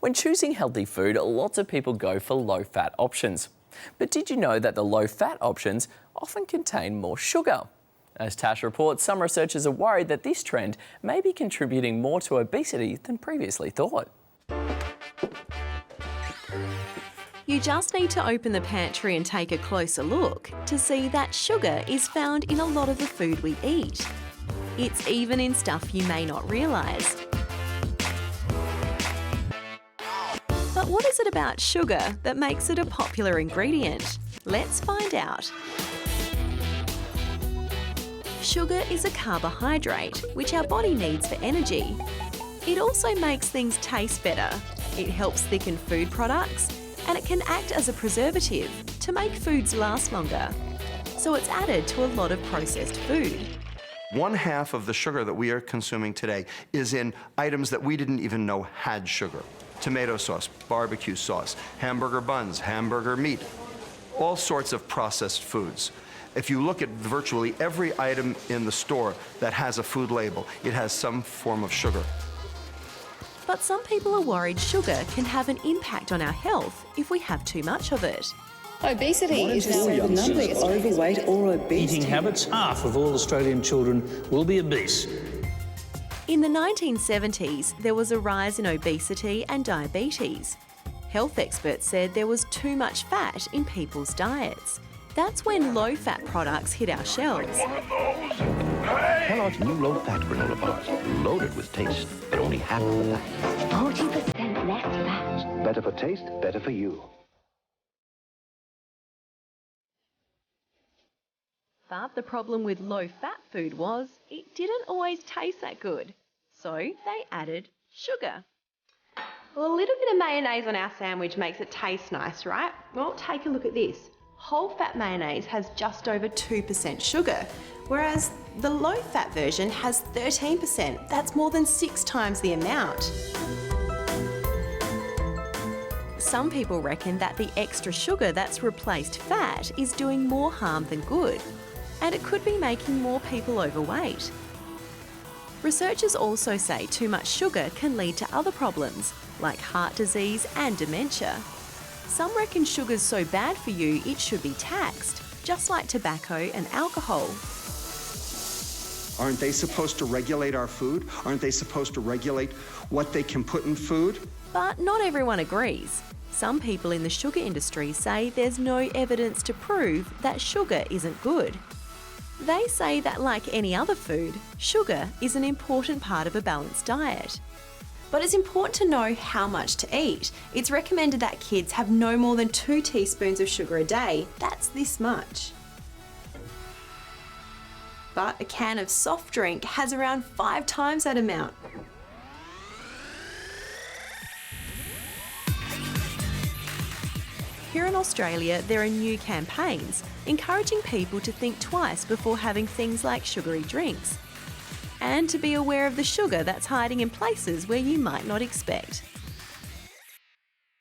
When choosing healthy food, lots of people go for low-fat options. But did you know that the low-fat options often contain more sugar? As Tash reports, some researchers are worried that this trend may be contributing more to obesity than previously thought. You just need to open the pantry and take a closer look to see that sugar is found in a lot of the food we eat. It's even in stuff you may not realise. But what is it about sugar that makes it a popular ingredient? Let's find out. Sugar is a carbohydrate, which our body needs for energy. It also makes things taste better. It helps thicken food products, and it can act as a preservative to make foods last longer. So it's added to a lot of processed food. 1/2 of the sugar that we are consuming today is in items that we didn't even know had sugar. Tomato sauce, barbecue sauce, hamburger buns, hamburger meat, all sorts of processed foods. If you look at virtually every item in the store that has a food label, it has some form of sugar. But some people are worried sugar can have an impact on our health if we have too much of it. Obesity is now the number of overweight or obese. Eating habits, half of all Australian children will be obese. In the 1970s, there was a rise in obesity and diabetes. Health experts said there was too much fat in people's diets. That's when low-fat products hit our shelves. Kellogg's new low-fat granola bars, loaded with taste, but only half of the fat. 40% less fat. Better for taste, better for you. But the problem with low-fat food was it didn't always taste that good. So they added sugar. Well, a little bit of mayonnaise on our sandwich makes it taste nice, right? Well, take a look at this. Whole-fat mayonnaise has just over 2% sugar, whereas the low-fat version has 13%. That's more than 6 times the amount. Some people reckon that the extra sugar that's replaced fat is doing more harm than good, and it could be making more people overweight. Researchers also say too much sugar can lead to other problems, like heart disease and dementia. Some reckon sugar's so bad for you it should be taxed, just like tobacco and alcohol. Aren't they supposed to regulate our food? Aren't they supposed to regulate what they can put in food? But not everyone agrees. Some people in the sugar industry say there's no evidence to prove that sugar isn't good. They say that like any other food, sugar is an important part of a balanced diet. But it's important to know how much to eat. It's recommended that kids have no more than 2 teaspoons of sugar a day. That's this much. But a can of soft drink has around 5 times that amount. Here in Australia, there are new campaigns encouraging people to think twice before having things like sugary drinks, and to be aware of the sugar that's hiding in places where you might not expect.